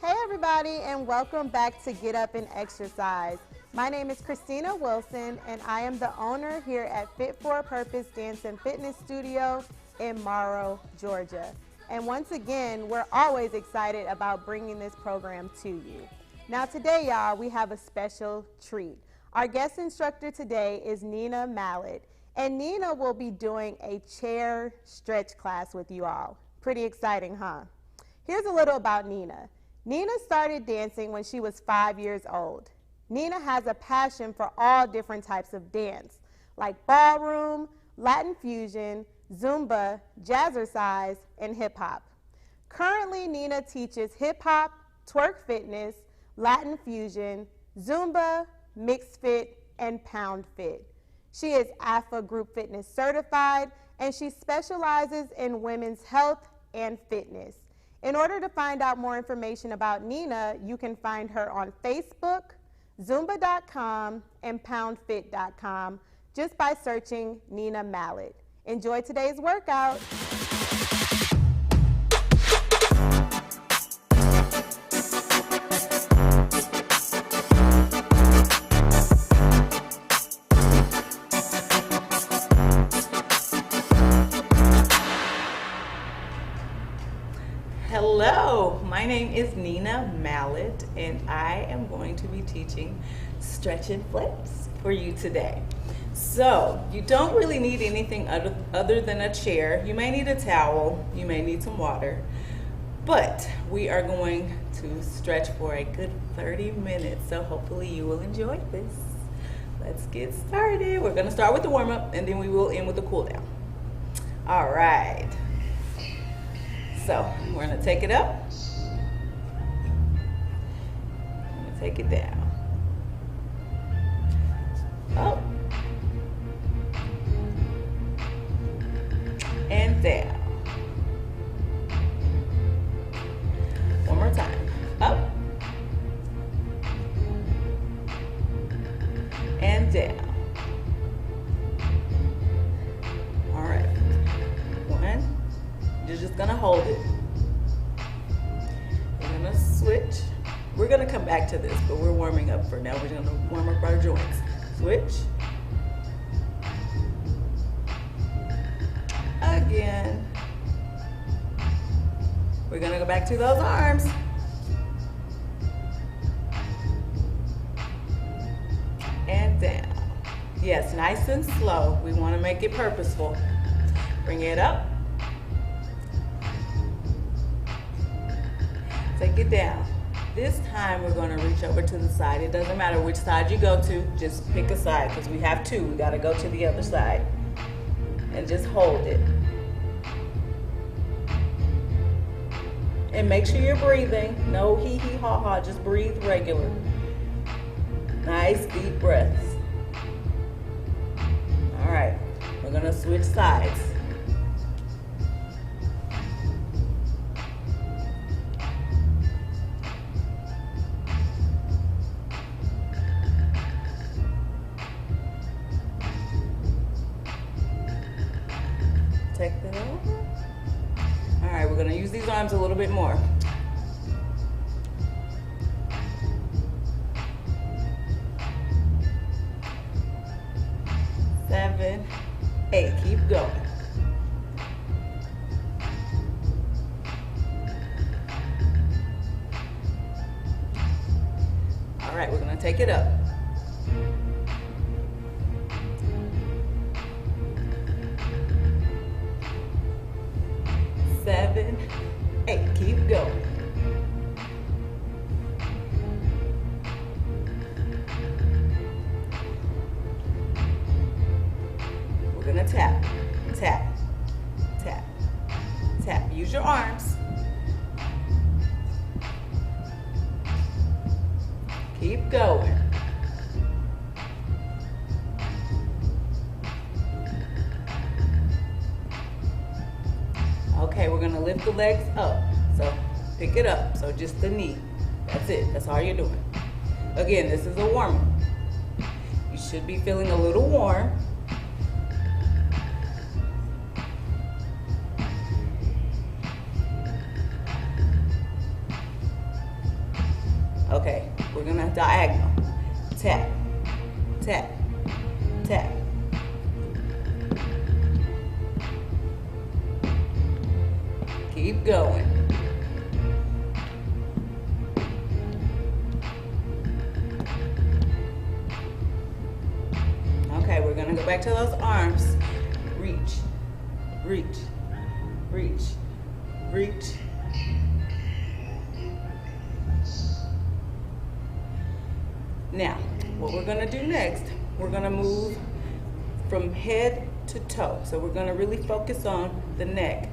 Hey everybody, and welcome back to Get Up and Exercise. My name is Christina Wilson, and I am the owner here at Fit for a Purpose Dance and Fitness Studio in Morrow, Georgia. And once again, we're always excited about bringing this program to you. Now today, y'all, we have a special treat. Our guest instructor today is Nina Mallet, and Nina will be doing a chair stretch class with you all. Pretty exciting, huh? Here's a little about Nina. Nina started dancing when she was 5 years old. Nina has a passion for all different types of dance, like ballroom, Latin fusion, Zumba, jazzercise, and hip hop. Currently, Nina teaches hip hop, twerk fitness, Latin fusion, Zumba, mixed fit, and pound fit. She is AFA Group Fitness certified, and she specializes in women's health and fitness. In order to find out more information about Nina, you can find her on Facebook, Zumba.com, and PoundFit.com just by searching Nina Mallet. Enjoy today's workout. Hello, my name is Nina Mallet, and I am going to be teaching stretch and flex for you today. So, you don't really need anything other than a chair. You may need a towel, you may need some water, but we are going to stretch for a good 30 minutes, so hopefully you will enjoy this. Let's get started. We're going to start with the warm-up, and then we will end with the cool-down. All right. So, we're going to take it up. I'm going to take it down. Up. And down. One more time. Up. And down. All right. One. You're just gonna hold it. We're gonna switch. We're gonna come back to this, but we're warming up for now. We're gonna warm up our joints. Switch. Again. We're gonna go back to those arms. And down. Yes, nice and slow. We wanna make it purposeful. Bring it up. Take it down. This time we're going to reach over to the side. It doesn't matter which side you go to, just pick a side because we have two. We got to go to the other side. And just hold it. And make sure you're breathing. No hee hee ha ha, just breathe regular. Nice deep breaths. All right, we're going to switch sides. Take that over. All right, we're going to use these arms a little bit more. Seven, 8, keep going. All right, we're going to take it up. 7, 8, keep going. We're gonna tap, tap, tap, tap. Use your arms. Keep going. Okay, we're gonna lift the legs up. So pick it up. So just the knee. That's it. That's all you're doing. Again, this is a warm-up. You should be feeling a little warm. Okay, we're gonna diagonal. Tap, tap, tap. Keep going. Okay, we're gonna go back to those arms. Reach, reach, reach, reach. Now, what we're gonna do next, we're gonna move from head to toe. So we're gonna really focus on the neck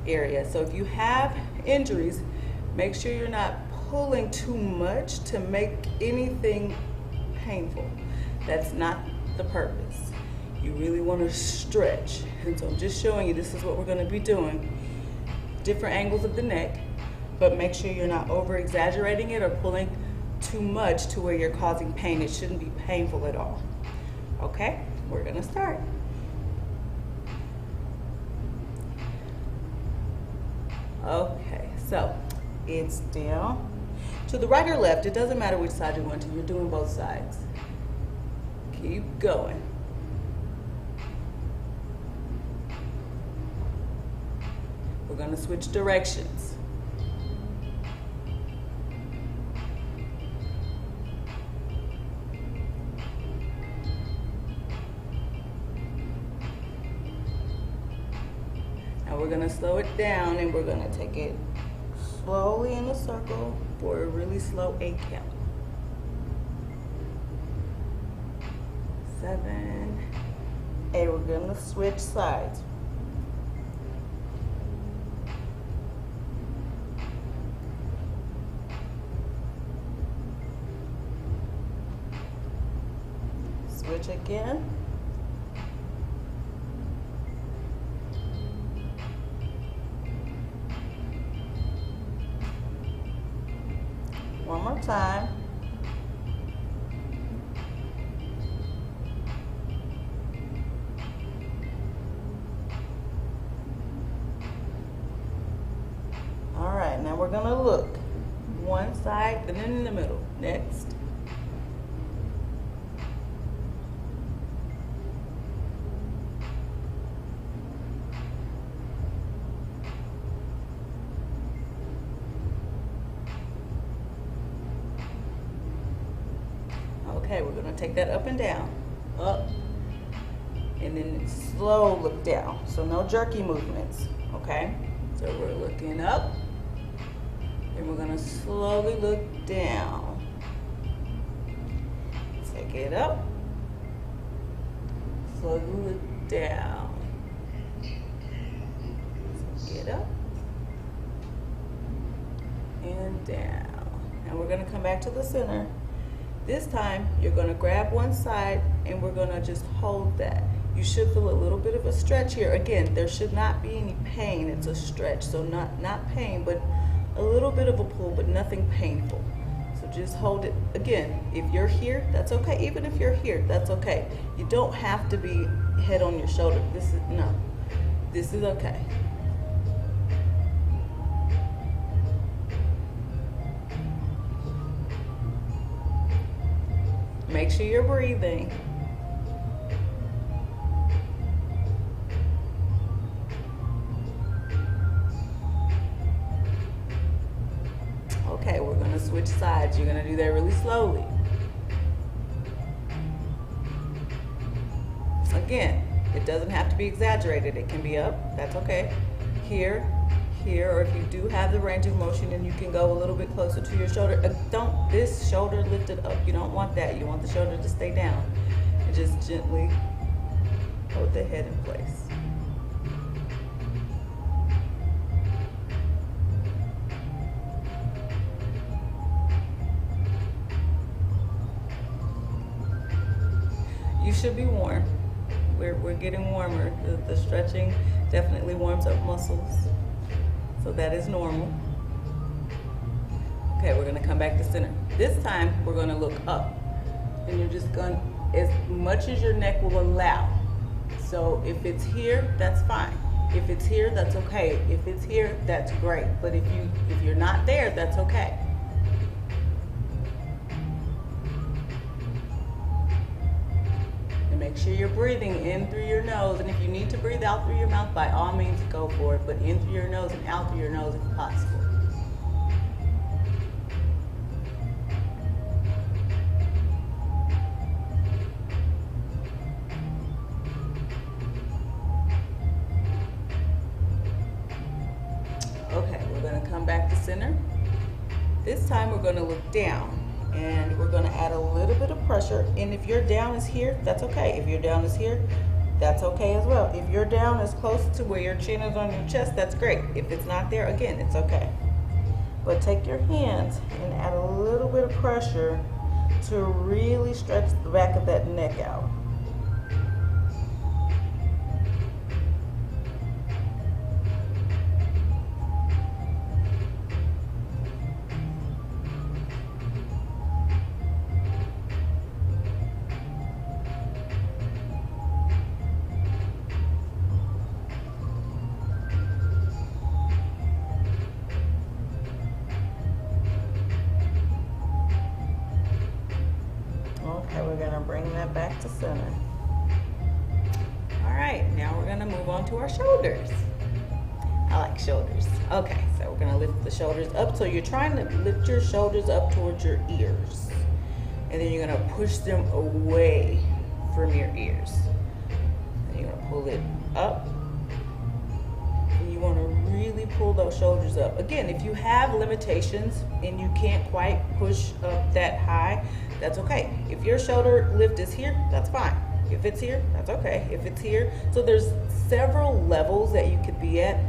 area. So if you have injuries, make sure you're not pulling too much to make anything painful. That's not the purpose. You really wanna stretch. And so I'm just showing you, this is what we're gonna be doing. Different angles of the neck, but make sure you're not over exaggerating it or pulling too much to where you're causing pain. It shouldn't be painful at all. Okay, we're gonna start. Okay, so it's down to the right or left. It doesn't matter which side you're going to. You're doing both sides. Keep going. We're gonna switch directions. Now we're gonna slow it down and we're gonna take it slowly in a circle for a really slow 8 count. 7, 8. We're gonna switch sides. Switch again. One more time. All right, now we're gonna look one side and then in the middle. Next. Okay, we're gonna take that up and down, up, and then slow look down. So no jerky movements, okay? So we're looking up, and we're gonna slowly look down. Take it up, slowly look down. Take it up, and down. And we're gonna come back to the center. This time, you're gonna grab one side and we're gonna just hold that. You should feel a little bit of a stretch here. Again, there should not be any pain, it's a stretch. So not pain, but a little bit of a pull, but nothing painful. So just hold it. Again, if you're here, that's okay. Even if you're here, that's okay. You don't have to be head on your shoulder. This is okay. Make sure you're breathing. Okay, we're gonna switch sides. You're gonna do that really slowly. Again, it doesn't have to be exaggerated. It can be up, that's okay. Here, or if you do have the range of motion and you can go a little bit closer to your shoulder. This shoulder lifted up. You don't want that. You want the shoulder to stay down. And just gently hold the head in place. You should be warm. We're getting warmer. The stretching definitely warms up muscles. So that is normal. Okay, we're gonna come back to center. This time, we're gonna look up. And you're just gonna, as much as your neck will allow. So if it's here, that's fine. If it's here, that's okay. If it's here, that's great. But if you're not there, that's okay. make sure you're breathing in through your nose, and if you need to breathe out through your mouth, by all means go for it, but in through your nose and out through your nose if possible. Okay, we're going to come back to center. This time we're going to look down, and we're going to add a little bit of pressure. And if your down is here, that's okay. If your down is here, that's okay as well. If your down is close to where your chin is on your chest, that's great. If it's not there, again, it's okay. But take your hands and add a little bit of pressure to really stretch the back of that neck out. Okay, we're going to bring that back to center. All right, now we're going to move on to our shoulders. I like shoulders. Okay, so we're going to lift the shoulders up. So you're trying to lift your shoulders up towards your ears. And then you're going to push them away from your ears. And you're going to pull it up. And you want to really pull those shoulders up. Again, if you have limitations and you can't quite push up that high, that's okay. If your shoulder lift is here, that's fine. If it's here, that's okay. If it's here, so there's several levels that you could be at.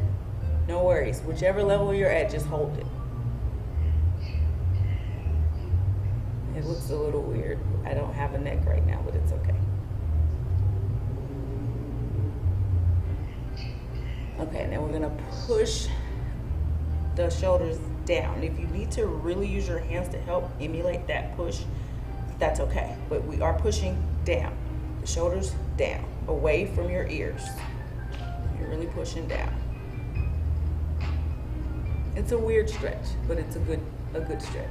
No worries. Whichever level you're at, just hold it. It looks a little weird. I don't have a neck right now, but it's okay. Okay, now we're gonna push the shoulders down. If you need to really use your hands to help emulate that push, that's okay. But we are pushing down. The shoulders down, away from your ears. You're really pushing down. It's a weird stretch, but it's a good stretch.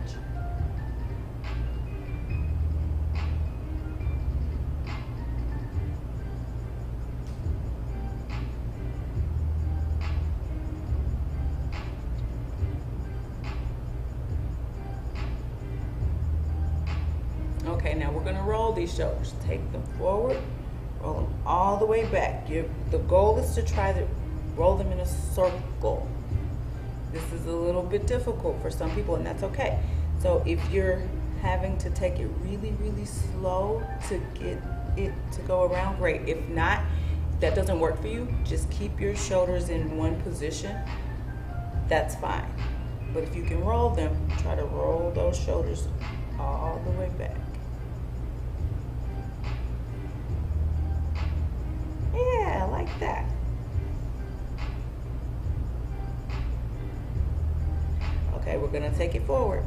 Okay, now we're going to roll these shoulders. Take them forward, roll them all the way back. The goal is to try to roll them in a circle. This is a little bit difficult for some people, and that's okay. So if you're having to take it really, really slow to get it to go around, great. If not, if that doesn't work for you, just keep your shoulders in one position. That's fine. But if you can roll them, try to roll those shoulders all the way back. Yeah, like that. Okay, we're gonna take it forward.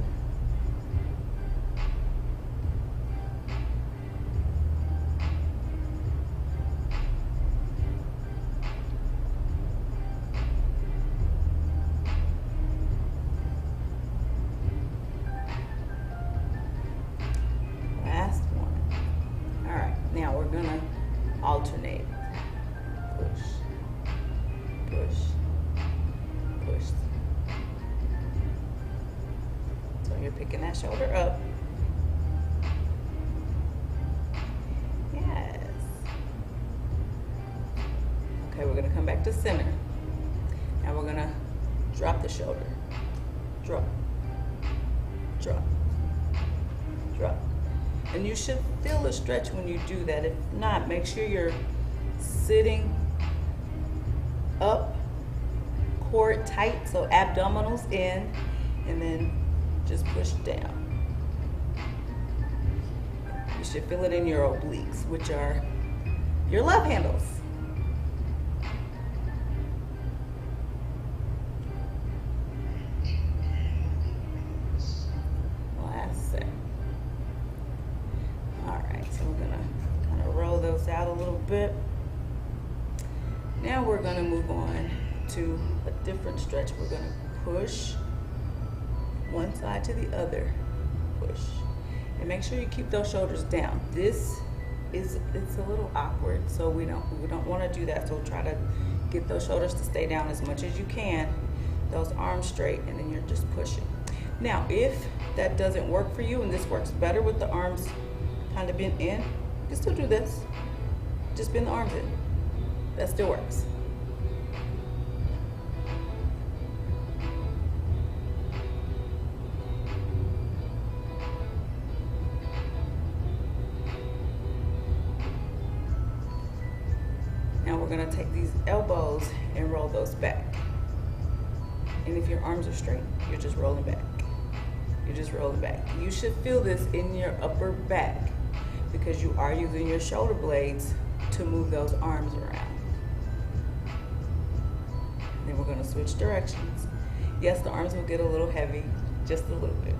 Last one. All right, now we're gonna alternate. Push, push, push. So you're picking that shoulder up. Yes. Okay, we're gonna come back to center. Now we're gonna drop the shoulder. Drop, drop, drop. And you should feel a stretch when you do that. If not, make sure you're sitting up, core tight, so abdominals in, and then just push down. You should feel it in your obliques, which are your love handles. Last set. All right, so we're gonna kind of roll those out a little bit. Now we're gonna move on to a different stretch. We're gonna push one side to the other, push. And make sure you keep those shoulders down. This it's a little awkward, so we don't want to do that. So try to get those shoulders to stay down as much as you can, those arms straight, and then you're just pushing. Now, if that doesn't work for you and this works better with the arms kind of bent in, you can still do this. Just bend the arms in. That still works. Now we're going to take these elbows and roll those back. And if your arms are straight, you're just rolling back. You're just rolling back. You should feel this in your upper back because you are using your shoulder blades to move those arms around. And then we're going to switch directions. Yes, the arms will get a little heavy, just a little bit.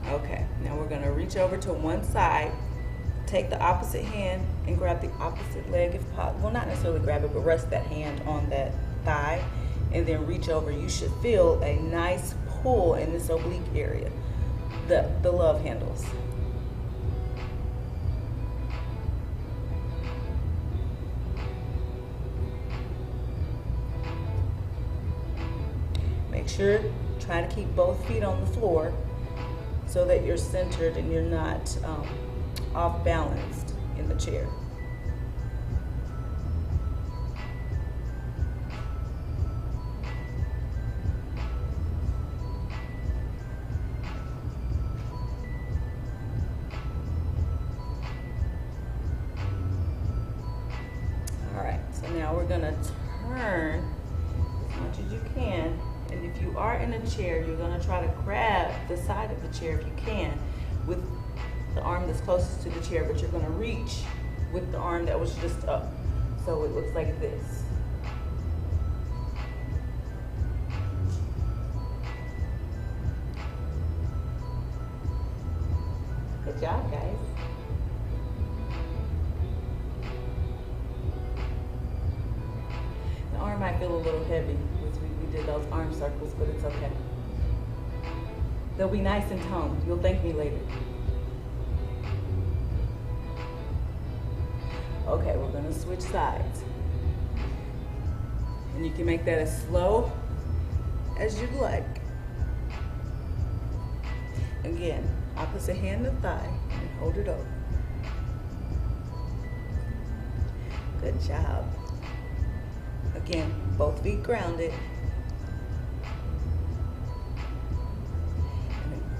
Okay, now we're going to reach over to one side, take the opposite hand and grab the opposite leg if possible. Well, not necessarily grab it, but rest that hand on that thigh and then reach over. You should feel a nice pull in this oblique area, the love handles. Make sure, try to keep both feet on the floor so that you're centered and you're not off balanced in the chair. All right, so now we're gonna turn as much as you can. And if you are in a chair, you're going to try to grab the side of the chair if you can with the arm that's closest to the chair, but you're going to reach with the arm that was just up. So it looks like this. Good job, guys. The arm might feel a little heavy. We did those arm circles, but it's okay. They'll be nice and toned. You'll thank me later. Okay, we're gonna switch sides. And you can make that as slow as you'd like. Again, opposite hand to thigh and hold it over. Good job. Again, both feet grounded.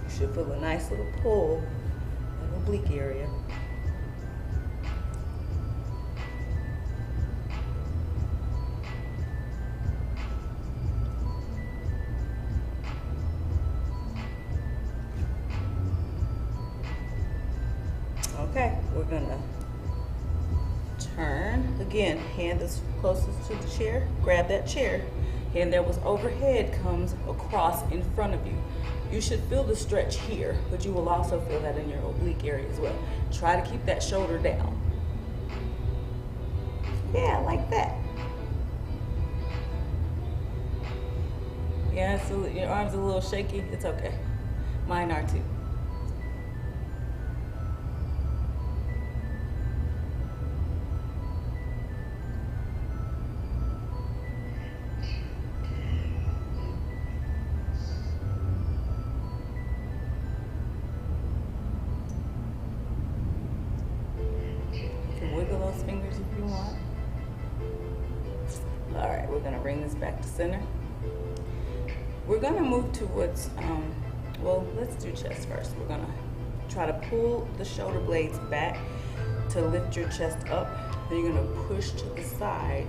You should feel a nice little pull in the oblique area. Okay, we're gonna turn. Again, hand that's closest to the chair, grab that chair. Hand that was overhead comes across in front of you. You should feel the stretch here, but you will also feel that in your oblique area as well. Try to keep that shoulder down. Yeah, like that. Yeah, so your arms are a little shaky. It's okay. Mine are too. Wiggle those fingers if you want. All right, we're gonna bring this back to center. We're gonna move towards, well, let's do chest first. We're gonna try to pull the shoulder blades back to lift your chest up. Then you're gonna push to the side.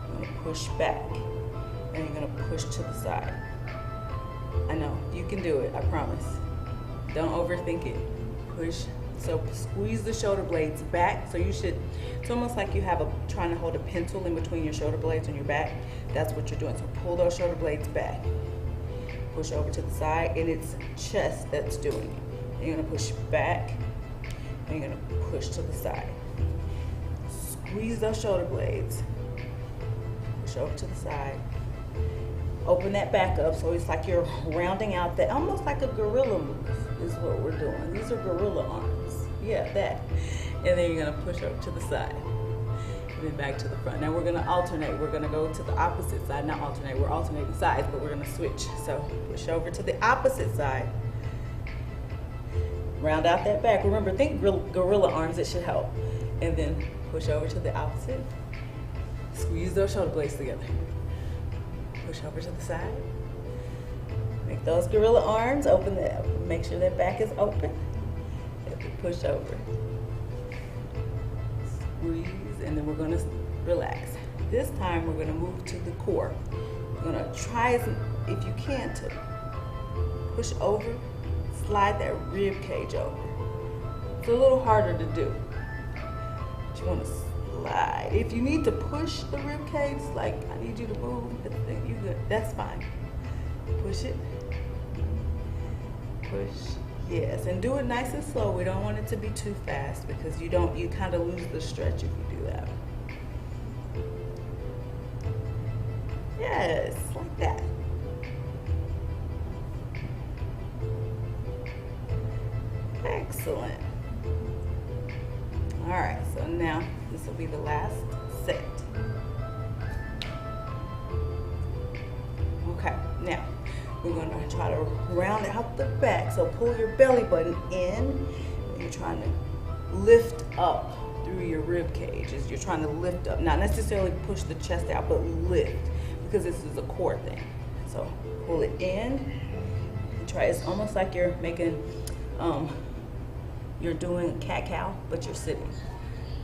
You're gonna push back. And you're gonna push to the side. I know, you can do it, I promise. Don't overthink it. Push. So squeeze the shoulder blades back. So you should, it's almost like you have trying to hold a pencil in between your shoulder blades on your back. That's what you're doing. So pull those shoulder blades back. Push over to the side, and it's chest that's doing it. And you're gonna push back, and you're gonna push to the side. Squeeze those shoulder blades. Push over to the side. open that back up, so it's like you're rounding out that, almost like a gorilla move is what we're doing. These are gorilla arms. Yeah, that. And then you're gonna push over to the side. And then back to the front. Now we're gonna alternate. We're gonna go to the opposite side. Not alternate, we're alternating sides, but we're gonna switch. So push over to the opposite side. Round out that back. Remember, think gorilla arms, it should help. And then push over to the opposite. Squeeze those shoulder blades together. Push over to the side. Make those gorilla arms, open that, make sure that back is open. And then push over. Squeeze, and then we're gonna relax. This time we're gonna move to the core. We're gonna try, if you can, to push over, slide that rib cage over. It's a little harder to do. But you wanna slide. If you need to push the rib cage, like I need you to move, you good, that's fine. Push it, push, yes, and do it nice and slow. We don't want it to be too fast because you kind of lose the stretch if you do that. Yes, like that. Excellent. All right, so now this will be the last set. Okay, now we're going to try to round out the back. So pull your belly button in, and you're trying to lift up through your rib cage. As you're trying to lift up, not necessarily push the chest out, but lift, because this is a core thing. So pull it in and try. It's almost like you're making, you're doing cat-cow, but you're sitting.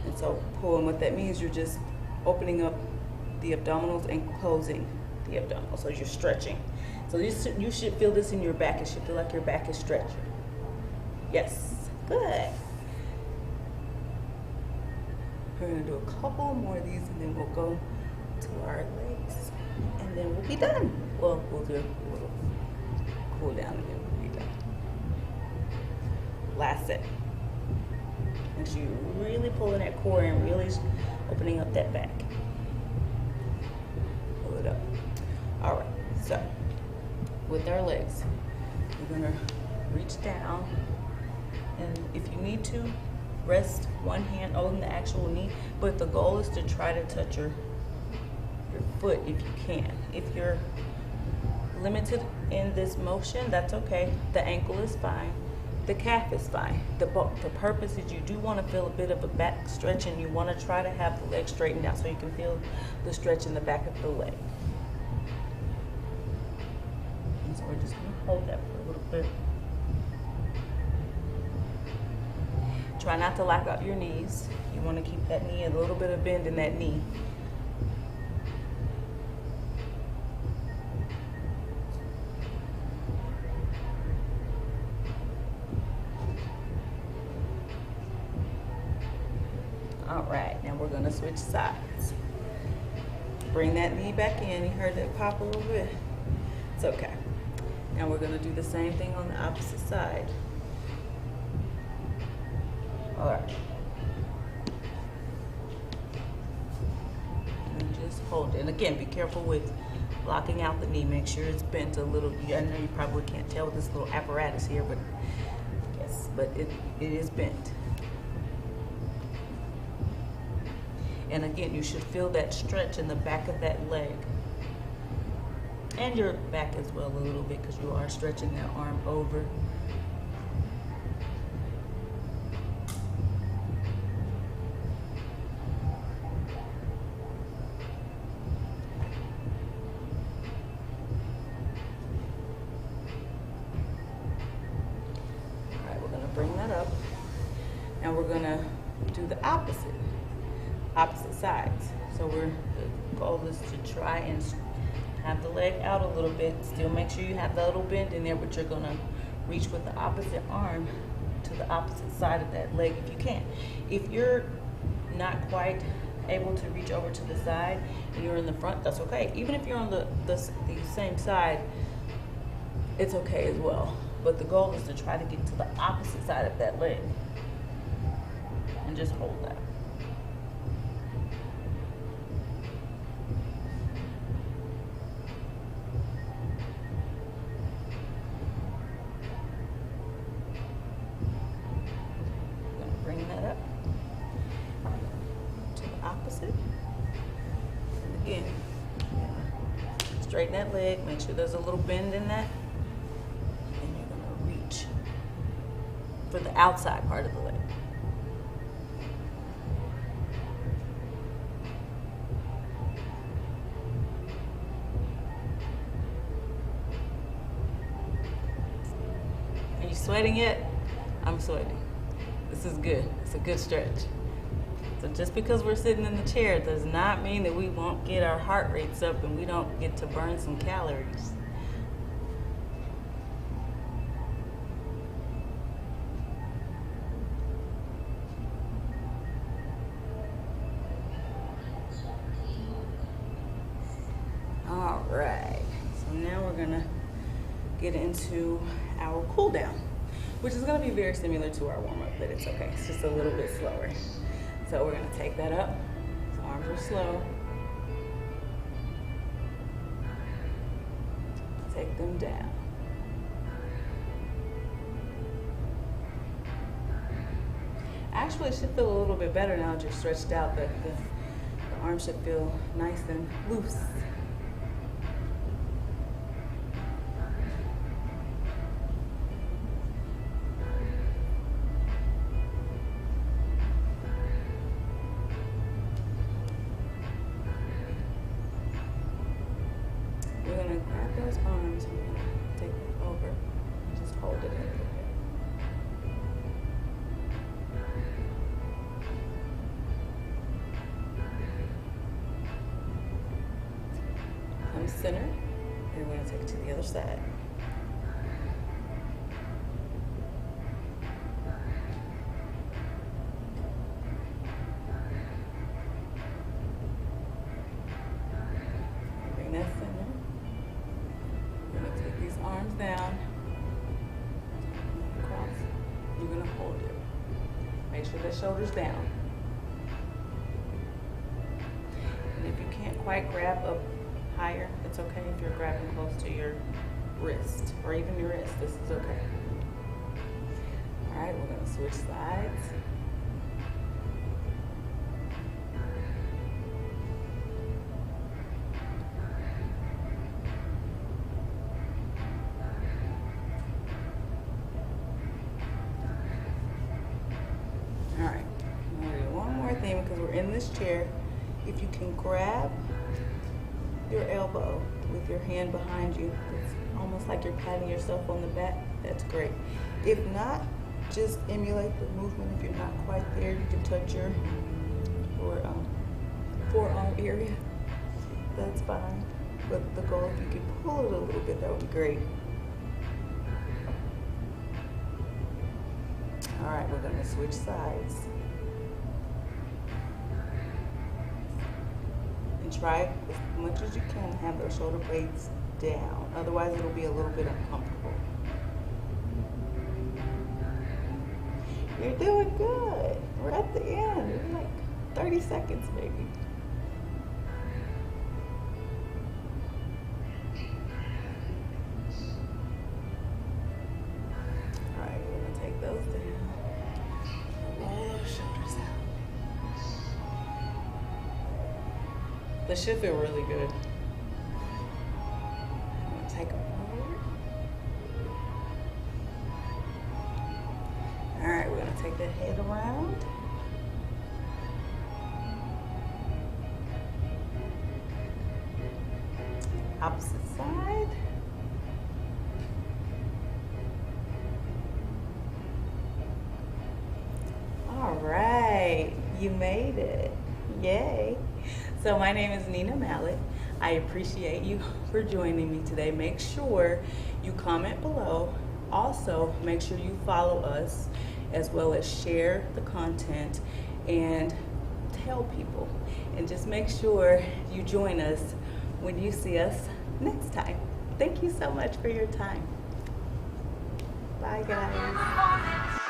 And so pull, and what that means, you're just opening up the abdominals and closing the abdominals. So you're stretching. So you should feel this in your back. It should feel like your back is stretching. Yes, good. We're gonna do a couple more of these, and then we'll go to our legs, and then we'll be done. Well, we'll do a little cool down, and then we'll be done. Last set. And so you're really pulling that core and really opening up that back. Pull it up. All right, so with our legs, we're gonna reach down, and if you need to, rest one hand on the actual knee, but the goal is to try to touch your foot if you can. If you're limited in this motion, that's okay. The ankle is fine. The calf is fine. The purpose is you do want to feel a bit of a back stretch, and you want to try to have the leg straightened out so you can feel the stretch in the back of the leg. And so we're just going to hold that for a little bit. Try not to lock up your knees. You want to keep that knee, a little bit of bend in that knee. All right, now we're gonna switch sides. Bring that knee back in. You heard that pop a little bit? It's okay. Now we're gonna do the same thing on the opposite side. All right. And just hold it. And again, be careful with locking out the knee. Make sure it's bent a little. I know you probably can't tell with this little apparatus here, but yes, but it is bent. And again, you should feel that stretch in the back of that leg. And your back as well a little bit, because you are stretching that arm over. All right, we're gonna bring that up. Now we're gonna do the opposite sides. So the goal is to try and have the leg out a little bit. Still make sure you have the little bend in there, but you're gonna reach with the opposite arm to the opposite side of that leg if you can. If you're not quite able to reach over to the side and you're in the front, that's okay. Even if you're on the same side, it's okay as well. But the goal is to try to get to the opposite side of that leg and just hold that. straighten that leg, make sure there's a little bend in that, and you're gonna reach for the outside part of the leg. Are you sweating yet? I'm sweating. This is good. It's a good stretch. So just because we're sitting in the chair does not mean that we won't get our heart rates up and we don't get to burn some calories. All right, so now we're gonna get into our cool down, which is gonna be very similar to our warm up, but it's okay. It's just a little bit slower. So we're gonna take that up. So arms are slow. Take them down. Actually, it should feel a little bit better now that you're stretched out. The arms should feel nice and loose. We're gonna grab those arms and we're gonna take them over and just hold it a little bit. Come center, and we're gonna take it to the other side. Bring that center. We're gonna take these arms down, across. You're gonna hold it. Make sure the shoulder's down. And if you can't quite grab up higher, it's okay if you're grabbing close to your wrist or even your wrist. This is okay. All right, we're gonna switch sides. All right, I'm gonna do one more thing because we're in this chair. If you can grab your elbow with your hand behind you, it's almost like you're patting yourself on the back. That's great. If not, just emulate the movement. If you're not quite there, you can touch your forearm area. That's fine. But the goal, if you can pull it a little bit, that would be great. All right, we're gonna switch sides. And try as much as you can to have those shoulder blades down. Otherwise, it'll be a little bit uncomfortable. You're doing good. We're at the end. We're like 30 seconds maybe. All right, we're gonna take those down. Roll those shoulders out. This should feel really good. I'm gonna take them forward. All right, we're gonna take the head around. Opposite side. All right, you made it. Yay. So my name is Nina Mallet. I appreciate you for joining me today. Make sure you comment below. Also, make sure you follow us as well as share the content and tell people. And just make sure you join us when you see us next time. Thank you so much for your time. Bye, guys.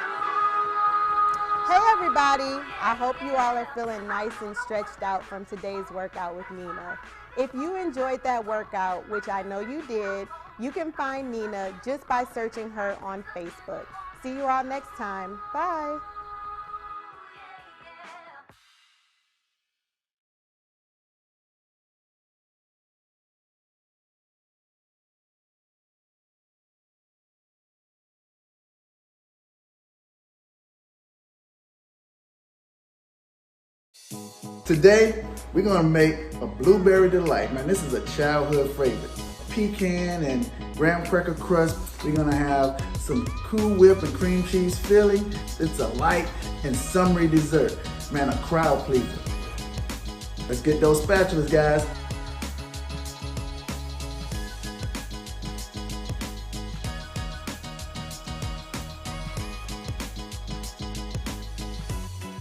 Hey everybody, I hope you all are feeling nice and stretched out from today's workout with Nina. If you enjoyed that workout, which I know you did, you can find Nina just by searching her on Facebook. See you all next time. Bye. Today, we're gonna make a blueberry delight. Man, this is a childhood favorite. Pecan and graham cracker crust. We're gonna have some Cool Whip and cream cheese filling. It's a light and summery dessert. Man, a crowd pleaser. Let's get those spatulas, guys.